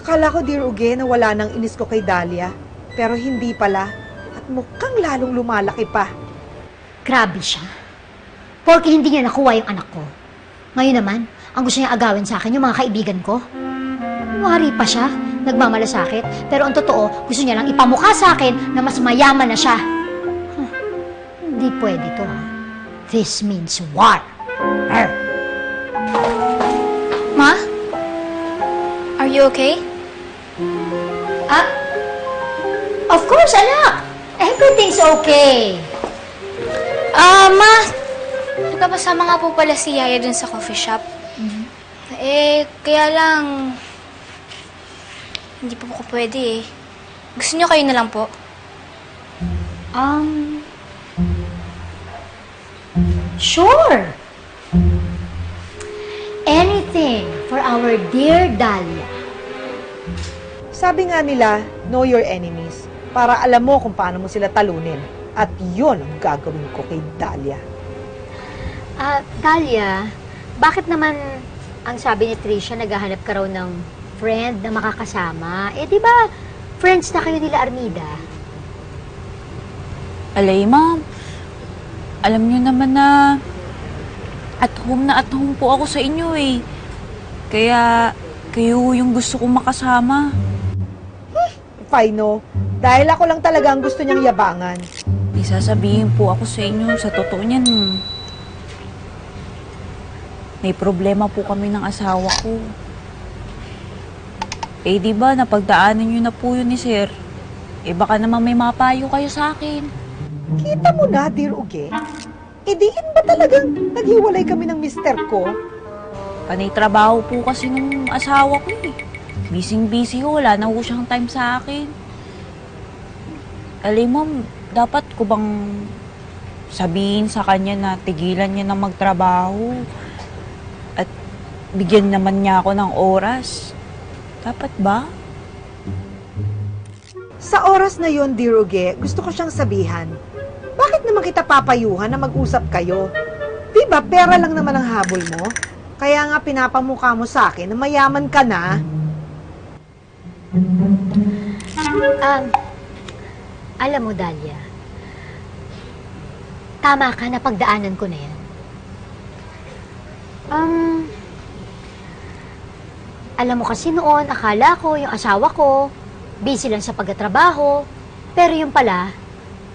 Akala ko, Dear Uge, na wala nang inis ko kay Dahlia. Pero hindi pala. At mukhang lalong lumalaki pa. Grabe siya. Porque hindi niya nakuha yung anak ko. Ngayon naman, ang gusto niya agawin sa akin yung mga kaibigan ko. Wari pa siya, nagmamalasakit. Pero ang totoo, gusto niya lang ipamukha sa akin na mas mayaman na siya. Hindi pwede to, ha? This means war. Arr. Ma? Are you okay? Of course, anak. Everything's okay. Ma, nagpapasama nga po pala si Yaya dun sa coffee shop. Kaya lang, hindi po ko pwede eh. Gusto niyo kayo na lang po? Sure. Anything for our dear Dahlia. Sabi nga nila, know your enemies. Para alam mo kung paano mo sila talunin. At yun ang gagawin ko kay Dahlia. Dahlia, bakit naman ang sabi ni Tricia, naghahanap ka raw ng friend na makakasama? Di ba, friends na kayo nila Armida? Alay, ma'am. Alam niyo naman na at home po ako sa inyo eh. Kaya kayo yung gusto kong makasama. If I know, dahil ako lang talaga ang gusto niyang yabangan. Isasabihin po ako sa inyo, sa totoo niyan, may problema po kami ng asawa ko. Di ba, napagdaanan niyo na po yun ni Sir. Baka naman may mapayo kayo sa akin. Kita mo na, Dear Uge. Diin ba talagang naghiwalay kami ng mister ko? Panay trabaho po kasi ng asawa ko eh. Busy-busy ho, wala na ho siyang time sa akin. Alay, ma'am, dapat ko bang sabihin sa kanya na tigilan niya na magtrabaho at bigyan naman niya ako ng oras? Dapat ba? Sa oras na yon, Dear Uge, gusto ko siyang sabihan. Bakit naman kita papayuhan na mag-usap kayo? Diba, pera lang naman ang habol mo? Kaya nga pinapamukha mo sa akin na mayaman ka na. Alam mo, Dahlia, tama ka na pagdaanan ko na yan. Alam mo kasi noon, akala ko, yung asawa ko, busy lang sa pagtatrabaho, pero yung pala,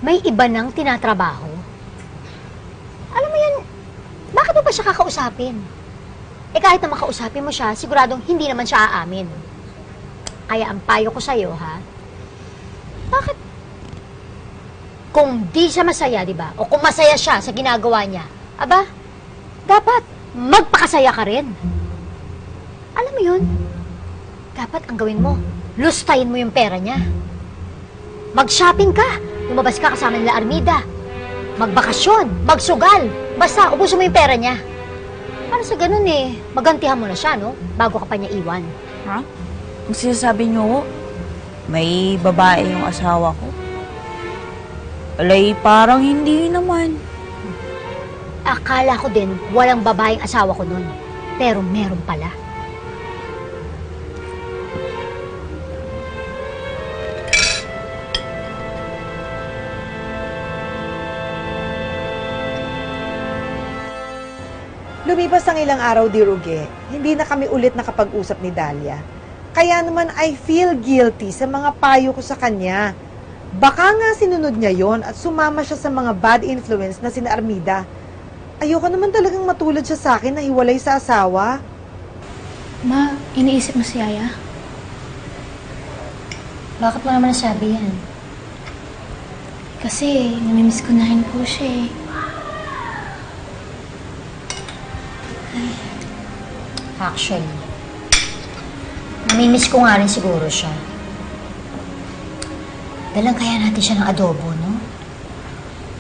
may iba nang tinatrabaho. Alam mo yan, bakit mo pa siya kakausapin? Kahit na makausapin mo siya, siguradong hindi naman siya aamin. Kaya ang payo ko sa'yo, ha? Bakit? Kung di siya masaya, di ba? O kung masaya siya sa ginagawa niya, aba, dapat magpakasaya ka rin. Alam mo yun? Dapat ang gawin mo, lustayin mo yung pera niya. Mag-shopping ka, lumabas ka kasama nila Armida. Magbakasyon, magsugal, basta ubusin mo yung pera niya. Para sa ganun magantihan mo na siya, no? Bago ka pa niya iwan. Ha? Ang sinasabi niyo, may babae yung asawa ko? Alay, parang hindi naman. Akala ko din walang babaeng asawa ko nun. Pero meron pala. Lumipas ang ilang araw, Dear Uge, hindi na kami ulit nakapag-usap ni Dahlia. Kaya naman I feel guilty sa mga payo ko sa kanya. Baka nga sinunod niya yon at sumama siya sa mga bad influence na sina Armida. Ayoko naman talagang matulad siya sa akin na hiwalay sa asawa. Ma, iniisip mo si Yaya? Bakit mo naman nasabi yan? Kasi namimiss ko na rin po siya eh. Actually, namimiss ko nga rin siguro siya. Dalang kaya natin siya ng adobo, no?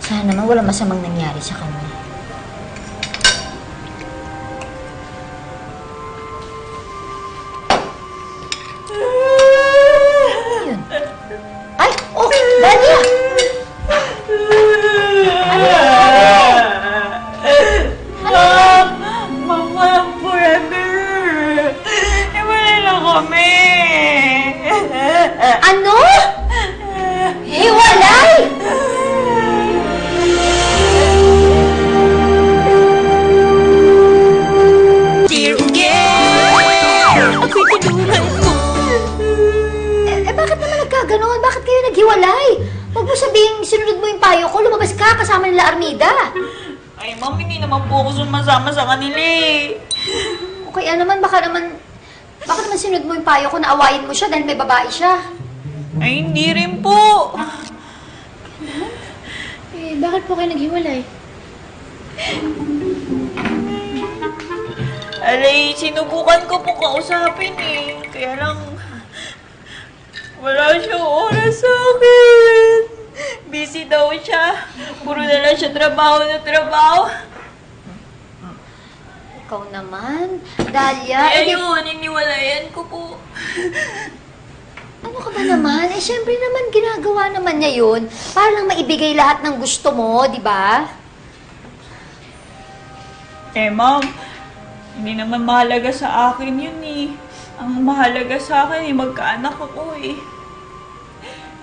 Sana naman walang masamang nangyari sa kanya. Ayun. Ay! Oh! Dahlia! Ano yan? Mama, forever! Iwalay na kami! maghiwalay. Huwag mo sabihin, sinunod mo yung payo ko, lumabas ka kasama nila Armida. Ay, ma'am, hindi naman po ako sumasama sa kanila eh. O kaya naman, baka naman sinunod mo yung payo ko na awayin mo siya dahil may babae siya. Ay, hindi rin po. Eh, bakit po kayo naghiwalay? Alay, sinubukan ko po kausapin eh. Kaya lang, wala siyang oras sa akin. Busy daw siya. Puro na lang siya trabaho na trabaho. Ikaw naman, Dahlia. Ay, ayun, iniwalayan ko po. Ano ka ba naman? Eh, syempre naman, ginagawa naman niya yun para lang maibigay lahat ng gusto mo, di ba? Eh, ma'am, hindi naman mahalaga sa akin yun eh. Ang mahalaga sa akin eh, magkaanak ako eh.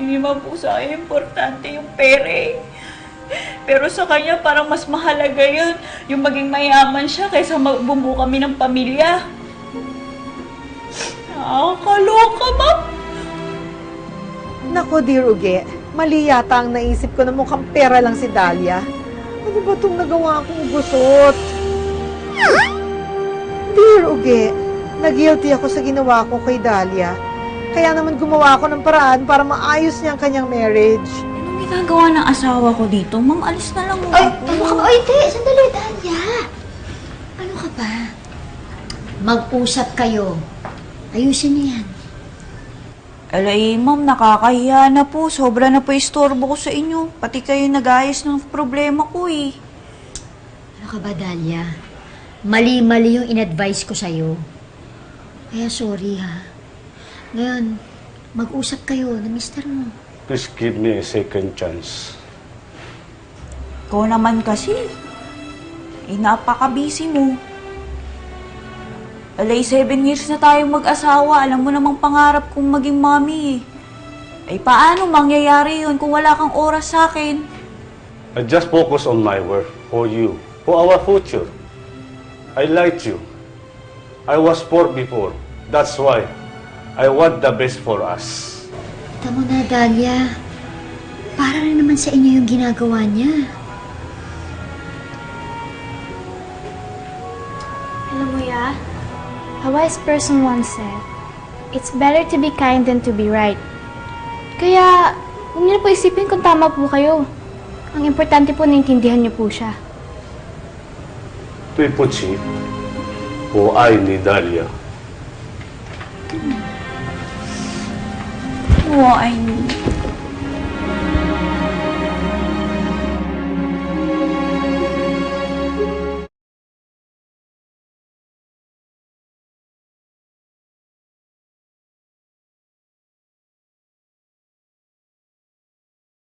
Hindi man po sa akin importante yung pera eh. Pero sa kanya parang mas mahalaga yun. Yung maging mayaman siya kaysa bumuo kami ng pamilya. Nakakaloka, ma'am. Nako, Dear Uge, mali yata ang naisip ko na mukhang pera lang si Dahlia. Ano ba itong nagawa kong gusot? Dear Uge, nag-guilty ako sa ginawa ko kay Dahlia. Kaya naman gumawa ako ng paraan para maayos niya ang kanyang marriage. Anong ginagawa ng asawa ko dito? Ma'am, alis na lang Ay, ako. ano ka ba? Ay, hindi. Sandali, Dahlia. Ano ka ba? Mag-usap kayo. Ayusin niyo yan. Alay, ma'am, nakakahiya na po. Sobra na po istorbo ko sa inyo. Pati kayo nag-ayos ng problema ko eh. Ano ka ba, Dahlia? Mali-mali yung in-advise ko sa'yo. Kaya sorry, ha. Ngayon, mag-usap kayo na mister mo. Please give me a second chance. Ikaw naman kasi. Eh, napaka-busy mo. Alay, 7 years na tayong mag-asawa. Alam mo namang pangarap kong maging mommy eh. Ay, paano mangyayari yun kung wala kang oras sa akin? I just focus on my work for you, for our future. I liked you. I was poor before. That's why I want the best for us. Tama na, Dahlia. Para rin naman sa inyo yung ginagawa niya. Alam mo, Ya, a wise person once said, it's better to be kind than to be right. Kaya, huwag niyo na po isipin kung tama po kayo. Ang importante po, naintindihan niyo po siya. Tuipuchi, o ay ni Dahlia. Oo, I mean,